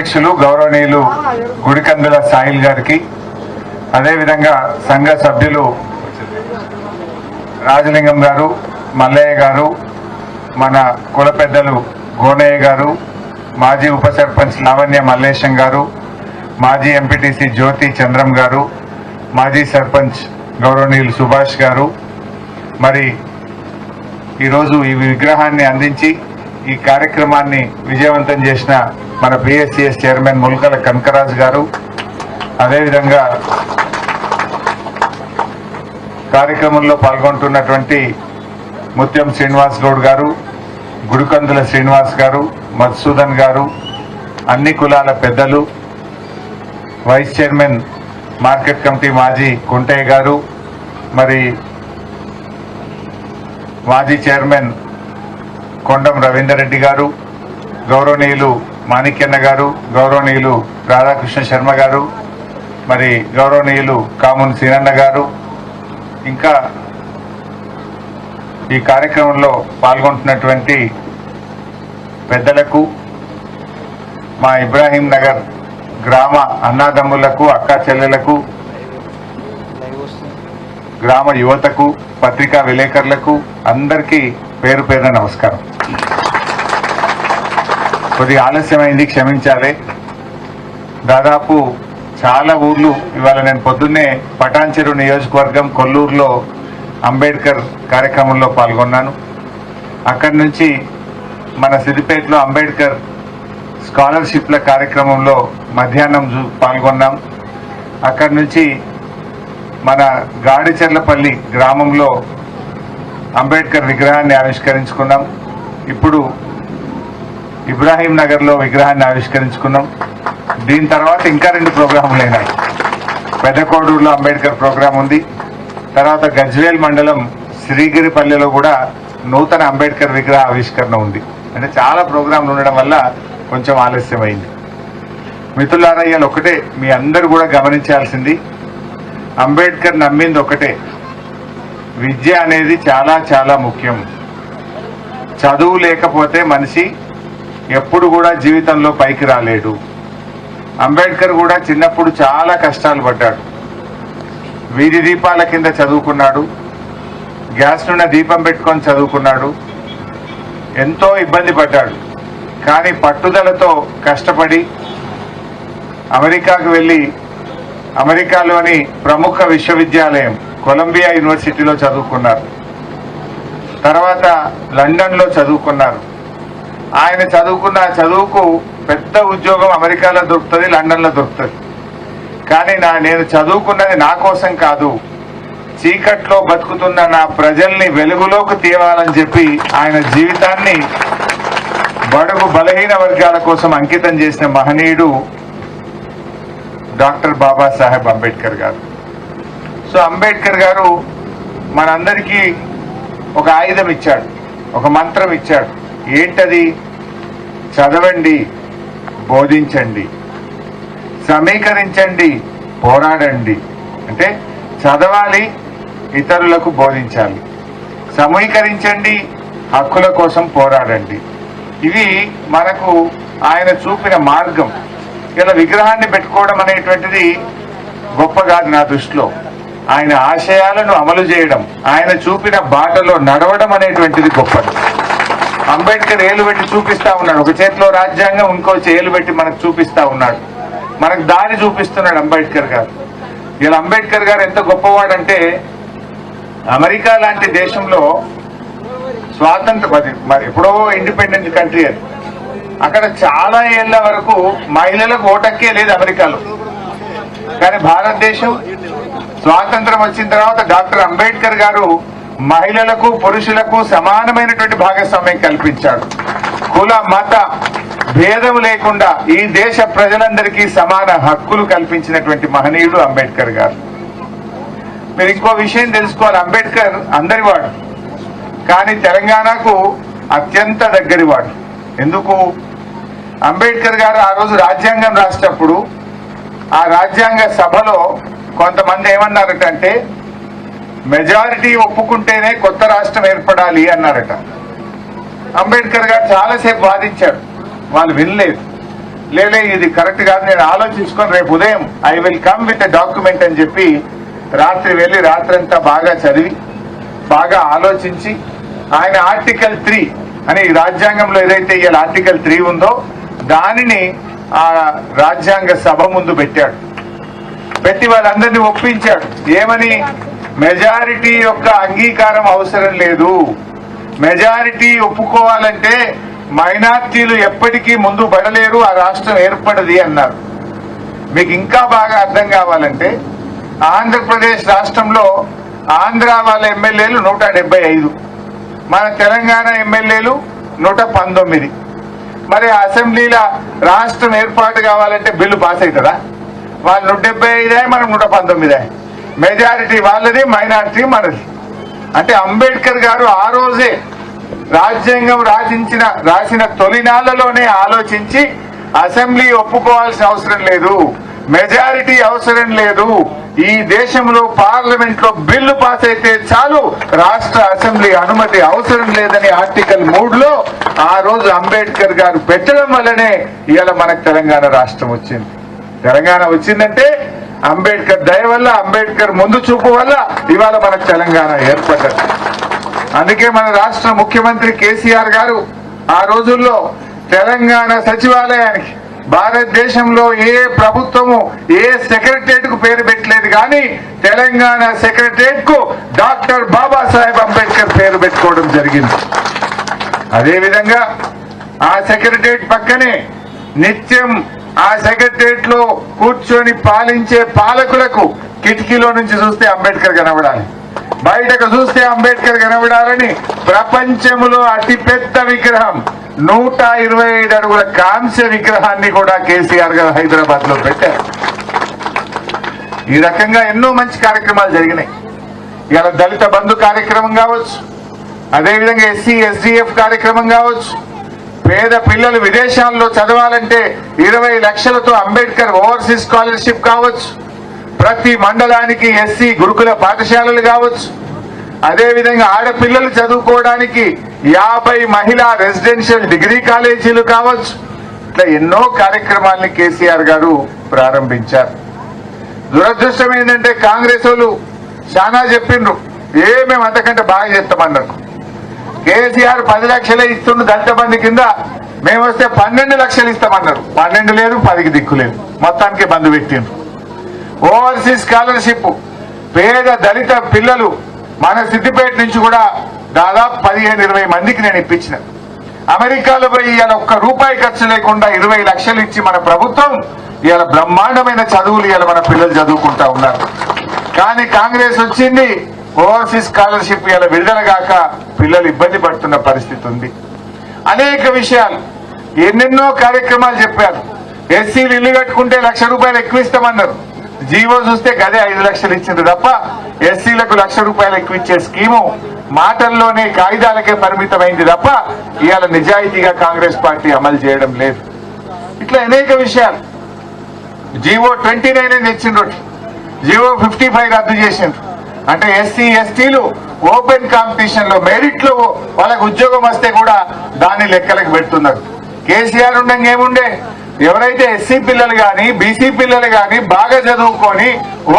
అధ్యక్షులు గౌరవనీయులు గుడికందుల సాయిల్ గారికి, అదేవిధంగా సంఘ సభ్యులు రాజలింగం గారు, మల్లయ్య గారు, మన కుల పెద్దలు గోనయ్య గారు, మాజీ ఉప సర్పంచ్ లావణ్య మల్లేశం గారు, మాజీ ఎంపీటీసీ జ్యోతి చంద్రం గారు, మాజీ సర్పంచ్ గౌరవనీయులు సుభాష్ గారు, మరి ఈరోజు ఈ విగ్రహాన్ని అందించి ఈ కార్యక్రమాన్ని విజయవంతం చేసిన మన పిఎస్సిఎస్ చైర్మన్ ముల్కల కనకరాజు గారు, అదేవిధంగా కార్యక్రమంలో పాల్గొంటున్నటువంటి ముత్యం శ్రీనివాస్ గౌడ్ గారు, గుడికందుల శ్రీనివాస్ గారు, మధుసూదన్ గారు, అన్ని కులాల పెద్దలు, వైస్ చైర్మన్ మార్కెట్ కమిటీ మాజీ కుంటయ్య గారు, మరి మాజీ చైర్మన్ కొండం రవీందర్ రెడ్డి గారు, గౌరవనీయులు మాణిక్యన్న గారు, గౌరవనీయులు రాధాకృష్ణ శర్మ గారు, మరి గౌరవనీయులు కామున్ సీనన్న గారు, ఇంకా ఈ కార్యక్రమంలో పాల్గొంటున్నటువంటి పెద్దలకు, మా ఇబ్రాహీం నగర్ గ్రామ అన్నాదమ్ములకు, అక్కా చెల్లెలకు, గ్రామ యువతకు, పత్రికా విలేకరులకు అందరికీ పేరు పేరున నమస్కారం. కొద్దిగా ఆలస్యమైంది, క్షమించాలి. దాదాపు చాలా ఊర్లు ఇవాళ నేను పొద్దున్నే పటాన్చెరు నియోజకవర్గం కొల్లూరులో అంబేద్కర్ కార్యక్రమంలో పాల్గొన్నాను. అక్కడి నుంచి మన సిద్దిపేటలో అంబేద్కర్ స్కాలర్షిప్ల కార్యక్రమంలో మధ్యాహ్నం పాల్గొన్నాం. అక్కడి నుంచి మన గాడిచెర్లపల్లి గ్రామంలో అంబేద్కర్ విగ్రహాన్ని ఆవిష్కరించుకున్నాం. ఇప్పుడు ఇబ్రాహీం నగర్లో విగ్రహాన్ని ఆవిష్కరించుకున్నాం. దీని తర్వాత ఇంకా 2 ప్రోగ్రాములు అయినాయి. పెద్దకోడూరులో అంబేద్కర్ ప్రోగ్రాం ఉంది. తర్వాత గజ్వేల్ మండలం శ్రీగిరిపల్లెలో కూడా నూతన అంబేద్కర్ విగ్రహ ఆవిష్కరణ ఉంది. అంటే చాలా ప్రోగ్రాంలు ఉండడం వల్ల కొంచెం ఆలస్యమైంది. మిత్రులారా, ఇవాళ ఒకటే మీ అందరూ కూడా గమనించాల్సింది, అంబేద్కర్ నమ్మింది ఒకటే, విద్య అనేది చాలా చాలా ముఖ్యం. చదువు లేకపోతే మనిషి ఎప్పుడు కూడా జీవితంలో పైకి రాలేడు. అంబేద్కర్ కూడా చిన్నప్పుడు చాలా కష్టాలు పడ్డాడు. వీధి దీపాల కింద చదువుకున్నాడు, గ్యాస్ నుండి దీపం పెట్టుకొని చదువుకున్నాడు, ఎంతో ఇబ్బంది పడ్డాడు. కానీ పట్టుదలతో కష్టపడి అమెరికాకు వెళ్ళి అమెరికాలోని ప్రముఖ విశ్వవిద్యాలయం కొలంబియా యూనివర్సిటీలో చదువుకున్నారు. తర్వాత లండన్లో చదువుకున్నారు. ఆయన చదువుకున్న చదువుకు పెద్ద ఉద్యోగం అమెరికాలో దొరుకుతుంది, లండన్లో దొరుకుతుంది. కానీ నేను చదువుకున్నది నా కోసం కాదు, చీకట్లో బతుకుతున్న నా ప్రజల్ని వెలుగులోకి తీయాలని చెప్పి ఆయన జీవితాన్ని బడుగు బలహీన వర్గాల కోసం అంకితం చేసిన మహనీయుడు డాక్టర్ బాబాసాహెబ్ అంబేద్కర్ గారు. సో అంబేద్కర్ గారు మనందరికీ ఒక ఆయుధం ఇచ్చాడు, ఒక మంత్రం ఇచ్చాడు. ఏంటది? చదవండి, బోధించండి, సమీకరించండి, పోరాడండి. అంటే చదవాలి, ఇతరులకు బోధించాలి, సమీకరించండి, హక్కుల కోసం పోరాడండి. ఇది మనకు ఆయన చూపిన మార్గం. ఇలా విగ్రహాన్ని పెట్టుకోవడం అనేటువంటిది గొప్ప కాదు నా దృష్టిలో. ఆయన ఆశయాలను అమలు చేయడం, ఆయన చూపిన బాటలో నడవడం అనేటువంటిది గొప్పది. అంబేద్కర్ ఏలు పెట్టి చూపిస్తా ఉన్నాడు. ఒక చేతిలో రాజ్యాంగం, ఇంకో ఏలు పెట్టి మనకు చూపిస్తా ఉన్నాడు. మనకు దారి చూపిస్తున్నాడు అంబేద్కర్ గారు. ఇలా అంబేద్కర్ గారు ఎంత గొప్పవాడంటే, అమెరికా లాంటి దేశంలో మరి ఎప్పుడో ఇండిపెండెంట్ కంట్రీ అది. అక్కడ చాలా ఏళ్ల వరకు మహిళలకు ఓటక్కే లేదు అమెరికాలో. కానీ భారతదేశం స్వాతంత్రం వచ్చిన తర్వాత డాక్టర్ అంబేద్కర్ గారు మహిళలకు పురుషులకు సమానమైనటువంటి భాగస్వామ్యం కల్పించాడు. కుల మత భేదం లేకుండా ఈ దేశ ప్రజలందరికీ సమాన హక్కులు కల్పించినటువంటి మహనీయుడు అంబేద్కర్ గారు. మీరు ఇంకో విషయం తెలుసుకోవాలి, అంబేద్కర్ అందరివాడు, కానీ తెలంగాణకు అత్యంత దగ్గరివాడు. ఎందుకు? అంబేద్కర్ గారు ఆ రోజు రాజ్యాంగం రాసేటప్పుడు ఆ రాజ్యాంగ సభలో కొంతమంది ఏమన్నారటంటే, మెజారిటీ ఒప్పుకుంటేనే కొత్త రాష్ట్రం ఏర్పడాలి అన్నారట. అంబేద్కర్ గారు చాలాసేపు వాదించాడు, వాళ్ళు వినలేదు. లేలే ఇది కరెక్ట్ కాదు, నేను ఆలోచించుకొని రేపు ఉదయం I will come with a document అని చెప్పి రాత్రి వెళ్ళి రాత్రంతా బాగా చదివి బాగా ఆలోచించి ఆయన ఆర్టికల్ 3 అని రాజ్యాంగంలో ఏదైతే ఇవాళ ఆర్టికల్ 3 ఉందో దానిని ఆ రాజ్యాంగ సభ ముందు పెట్టాడు. పెట్టి వాళ్ళందరినీ ఒప్పించాడు. ఏమని? మెజారిటీ యొక్క అంగీకారం అవసరం లేదు, మెజారిటీ ఒప్పుకోవాలంటే మైనార్టీలు ఎప్పటికీ ముందు పడలేరు, ఆ రాష్ట్రం ఏర్పడది అన్నారు. మీకు ఇంకా బాగా అర్థం కావాలంటే ఆంధ్రప్రదేశ్ రాష్ట్రంలో ఆంధ్ర వాళ్ళ ఎమ్మెల్యేలు 175, మన తెలంగాణ ఎమ్మెల్యేలు 119. మరి అసెంబ్లీల రాష్ట్రం ఏర్పాటు కావాలంటే బిల్లు పాస్ అవుతుందా? వాళ్ళు 175, మనం 119. మెజారిటీ వాళ్ళది, మైనారిటీ మనది. అంటే అంబేద్కర్ గారు ఆ రోజే రాజ్యాంగం రాసిన తొలినాళ్లలోనే ఆలోచించి అసెంబ్లీ ఒప్పుకోవాల్సిన అవసరం లేదు, మెజారిటీ అవసరం లేదు, ఈ దేశంలో పార్లమెంట్ లో బిల్లు పాస్ అయితే చాలు, రాష్ట్ర అసెంబ్లీ అనుమతి అవసరం లేదని ఆర్టికల్ 3లో ఆ రోజు అంబేద్కర్ గారు పెట్టడం వల్లనే ఇవాళ మనకు తెలంగాణ రాష్ట్రం వచ్చింది. తెలంగాణ వచ్చిందంటే అంబేద్కర్ దయ వల్ల, అంబేద్కర్ ముందు చూపు వల్ల ఇవాళ మనకు తెలంగాణ ఏర్పడ్డది. అందుకే మన రాష్ట్ర ముఖ్యమంత్రి కేసీఆర్ గారు ఆ రోజుల్లో తెలంగాణ సచివాలయానికి భారతదేశంలో ఏ ప్రభుత్వము ఏ సెక్రటరియట్ కు పేరు పెట్టలేదు, కానీ తెలంగాణ సెక్రటరియట్ కు డాక్టర్ బాబాసాహెబ్ అంబేద్కర్ పేరు పెట్టుకోవడం జరిగింది. అదేవిధంగా ఆ సెక్రటరియట్ పక్కనే నిత్యం ఆ సెక్రటరియట్ లో కూర్చొని పాలించే పాలకులకు కిటికీలో నుంచి చూస్తే అంబేద్కర్ కనబడాలి, బయటకు చూస్తే అంబేద్కర్ కనబడాలని ప్రపంచంలో అతిపెద్ద విగ్రహం 125 అడుగుల కాంస్య విగ్రహాన్ని కూడా కేసీఆర్ గారు హైదరాబాద్ లో పెట్టారు. ఈ రకంగా ఎన్నో మంచి కార్యక్రమాలు జరిగినాయి. ఇలా దళిత బంధు కార్యక్రమం కావచ్చు, అదేవిధంగా ఎస్సీ ఎస్డిఎఫ్ కార్యక్రమం కావచ్చు, పేద పిల్లలు విదేశాల్లో చదవాలంటే 20 లక్షలతో అంబేద్కర్ ఓవర్సీస్ స్కాలర్షిప్ కావచ్చు, ప్రతి మండలానికి ఎస్సీ గురుకుల పాఠశాలలు కావచ్చు, అదేవిధంగా ఆడపిల్లలు చదువుకోవడానికి 50 మహిళా రెసిడెన్షియల్ డిగ్రీ కాలేజీలు కావచ్చు. ఇట్లా ఎన్నో కార్యక్రమాల్ని కేసీఆర్ గారు ప్రారంభించారు. దురదృష్టం ఏంటంటే కాంగ్రెస్ వాళ్ళు చాలా చెప్పిండ్రు, మేము అంతకంటే బాగా చేస్తామన్నారు. కేసీఆర్ 10 లక్షలే ఇస్తుండ్రు దళిత బంధు కింద, మేము వస్తే 12 లక్షలు ఇస్తామన్నారు. 12 లేదు, 10కి దిక్కు లేదు, మొత్తానికి బంధు పెట్టిండ్రు. ఓవర్సీస్ స్కాలర్షిప్ పేద దళిత పిల్లలు మన సిద్దిపేట నుంచి కూడా దాదాపు 15-20 మందికి నేను ఇప్పించిన. అమెరికాలో పోయి ఇవాళ ₹1 ఖర్చు లేకుండా 20 లక్షలు ఇచ్చి మన ప్రభుత్వం ఇవాళ బ్రహ్మాండమైన చదువులు ఇవాళ మన పిల్లలు చదువుకుంటా ఉన్నారు. కానీ కాంగ్రెస్ వచ్చింది, ఓవర్సీస్ స్కాలర్షిప్ ఇవాళ విడుదల కాక పిల్లలు ఇబ్బంది పడుతున్న పరిస్థితి ఉంది. అనేక విషయాలు ఎన్నెన్నో కార్యక్రమాలు చెప్పారు. ఎస్సీలు ఇల్లు కట్టుకుంటే ₹1,00,000 ఎక్కువ ఇస్తామన్నారు. జీవో చూస్తే గదే 5 లక్షలు ఇచ్చింది తప్ప ఎస్సీలకు ₹1,00,000 ఎక్కువ ఇచ్చే స్కీము మాటల్లోనే కాగితాలకే పరిమితమైంది తప్ప ఇవాళ నిజాయితీగా కాంగ్రెస్ పార్టీ అమలు చేయడం లేదు. ఇట్లా అనేక విషయాలు. జీవో 29 తెచ్చిండ్రు, జీవో 55 రద్దు చేసిండ్రు. అంటే ఎస్సీ ఎస్టీలు ఓపెన్ కాంపిటీషన్ లో మెరిట్ లో వాళ్ళకు ఉద్యోగం వస్తే కూడా దాన్ని లెక్కలకు పెడుతున్నారు. కేసీఆర్ ఉండగా ఏముండే, ఎవరైతే ఎస్సీ పిల్లలు కానీ బీసీ పిల్లలు కానీ బాగా చదువుకొని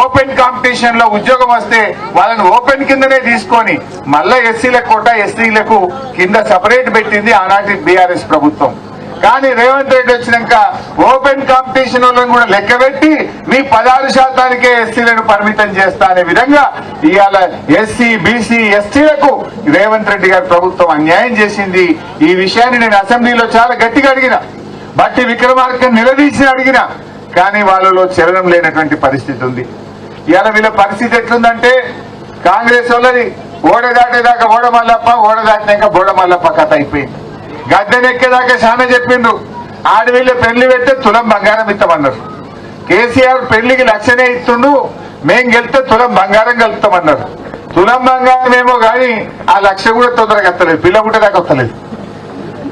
ఓపెన్ కాంపిటీషన్ లో ఉద్యోగం వస్తే వాళ్ళని ఓపెన్ కిందనే తీసుకొని మళ్ళా ఎస్సీల కోట ఎస్సీలకు కింద సపరేట్ పెట్టింది ఆనాటి బీఆర్ఎస్ ప్రభుత్వం. కానీ రేవంత్ రెడ్డి వచ్చినాక ఓపెన్ కాంపిటీషన్ వాళ్ళని కూడా లెక్క పెట్టి మీ 16% ఎస్సీలను పరిమితం చేస్తా అనే విధంగా ఇవాళ ఎస్సీ బీసీ ఎస్టీలకు రేవంత్ రెడ్డి గారి ప్రభుత్వం అన్యాయం చేసింది. ఈ విషయాన్ని నేను అసెంబ్లీలో చాలా గట్టిగా అడిగిన, బట్టి విక్రమార్కను నిలదీసి అడిగిన, కానీ వాళ్ళలో చలనం లేనటువంటి పరిస్థితి ఉంది. ఇవాళ వీళ్ళ పరిస్థితి ఎట్లుందంటే కాంగ్రెస్ వాళ్ళది ఓడ దాటేదాకా ఓడ మల్లప్ప, ఓడ దాటినాక బోడ మల్లప్ప కథ అయిపోయింది. గద్దెనెక్కేదాకా చాలా చెప్పిండ్రు, ఆడవిళ్ళ పెళ్లి పెడితే తులం బంగారం ఇస్తామన్నారు. కేసీఆర్ పెళ్లికి 1,00,000 ఇస్తుండు, మేం గెలిస్తే తులం బంగారం కలుపుతామన్నారు. తులం బంగారం ఏమో కానీ ఆ 1,00,000 కూడా తొందరగా వస్తలేదు, పిల్ల పుట్టేదాకా వస్తలేదు.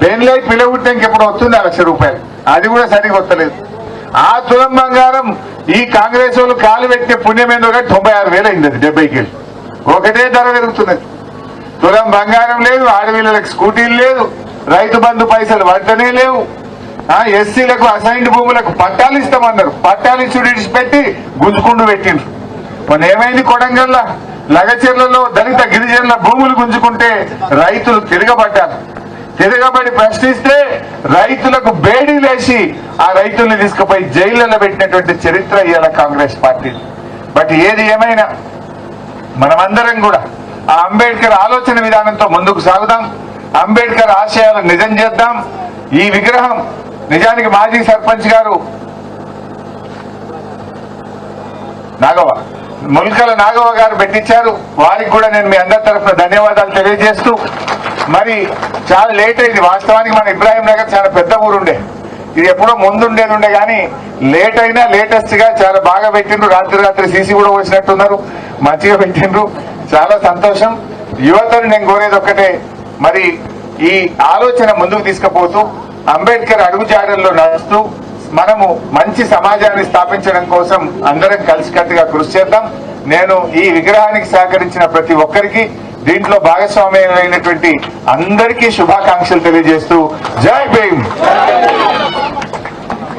పెళ్లి పిల్ల పుట్టాక ఎప్పుడు వస్తుంది ఆ ₹1,00,000, అది కూడా సరిగా వస్తలేదు. ఆ తులం బంగారం ఈ కాంగ్రెస్ వాళ్ళు కాలు పెట్టే పుణ్యం ఏందో కానీ 96,000 అయింది. అది 70కి ఒకటే ధర పెరుగుతున్నది. తులం బంగారం లేదు, ఆడపిల్లలకు స్కూటీలు లేదు, రైతు బంధు పైసలు పడతనే లేవు. ఎస్సీలకు అసైన్డ్ భూములకు పట్టాలు ఇస్తామన్నారు. పట్టాలు ఇచ్చుడు ఇడిచిపెట్టి గుంజుకుంటూ పెట్టిండ్రు. మొన్న ఏమైంది? కొడంగల్లా లగచెర్లలో దళిత గిరిజనుల భూములు గుంజుకుంటే రైతులు తిరగబడ్డారు. తిరగబడి ప్రశ్నిస్తే రైతులకు బేడీలేసి ఆ రైతుల్ని తీసుకుపోయి జైళ్లలో పెట్టినటువంటి చరిత్ర ఇవాళ కాంగ్రెస్ పార్టీ. బట్ ఏది ఏమైనా మనమందరం కూడా ఆ అంబేద్కర్ ఆలోచన విధానంతో ముందుకు సాగుదాం. అంబేద్కర్ ఆశయాలను నిజం చేద్దాం. ఈ విగ్రహం నిజానికి మాజీ సర్పంచ్ గారు ముల్కల నాగవ్వ గారు పెట్టించారు. వారికి కూడా నేను మీ అందరి తరఫున ధన్యవాదాలు తెలియజేస్తూ, మరి చాలా లేట్ అయింది. వాస్తవానికి మన ఇబ్రాహిం నగర్ చాలా పెద్ద ఊరుండే, ఇది ఎప్పుడో ముందుండే కానీ లేట్ అయినా లేటెస్ట్ గా చాలా బాగా పెట్టిండ్రు. రాత్రి సీసీ కూడా వచ్చినట్టున్నారు, మంచిగా పెట్టిండ్రు. చాలా సంతోషం. యువతను నేను కోరేది ఒక్కటే, మరి ఈ ఆలోచన ముందుకు తీసుకుపోతూ అంబేద్కర్ అడుగుజాడల్లో నడుస్తూ మనము మంచి సమాజాన్ని స్థాపించడం కోసం అందరం కలిసికట్టుగా కృషి చేద్దాం. నేను ఈ విగ్రహానికి సహకరించిన ప్రతి ఒక్కరికి, దీంట్లో భాగస్వామ్యమైనటువంటి అందరికీ శుభాకాంక్షలు తెలియజేస్తూ జై భీమ్.